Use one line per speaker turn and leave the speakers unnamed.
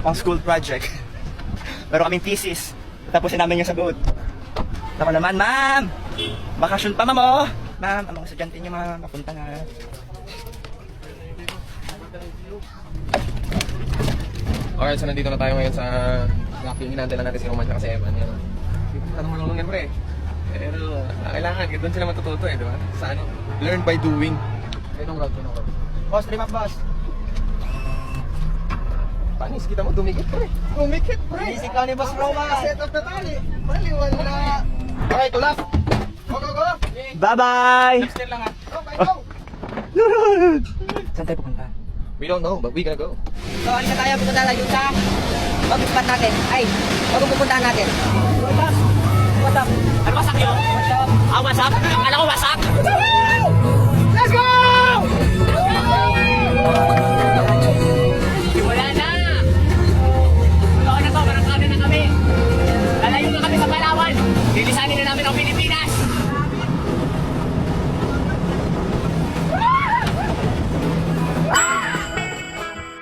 pang school project. Meron kaming thesis. Tapusin namin yung sagot. Ako naman, ma'am! Bakasyon pa, ma'am, oh! Ma'am, ang mga estudyante niyo, ma'am, papunta na.
Okay, so nandito na tayo ngayon sa Rocky. Hinantay lang natin si Roman at si Evan. Yan. Anong marunong yan, pre? Pero kailangan, doon sila matututo eh, di ba? Sa ano? Learn by doing. Pinong route.
Boss, trim up, boss.
Panis, kita mo dumikit, pre. Dumikit, pre.
Inisip lang ni Boss Roman.
Set up na tali. Mali, wala. Okay, tulak. Go, go, go.
Bye-bye!
Next lang ha. Okay, go.
Saan tayo pupunta?
We don't know, but we gonna go.
So, alika tayo, pupunta tayo sa pag-spot natin. Ay, pag-pupuntahan natin. What's up?
Ano wasak yun?
What's up?
Ah, wasak? Alam ko wasak?
Let's go!
Wala na! Wala na to, barangkada na kami. Lalayo na kami sa Palawan. Lilisanin na namin ang Pilipinas.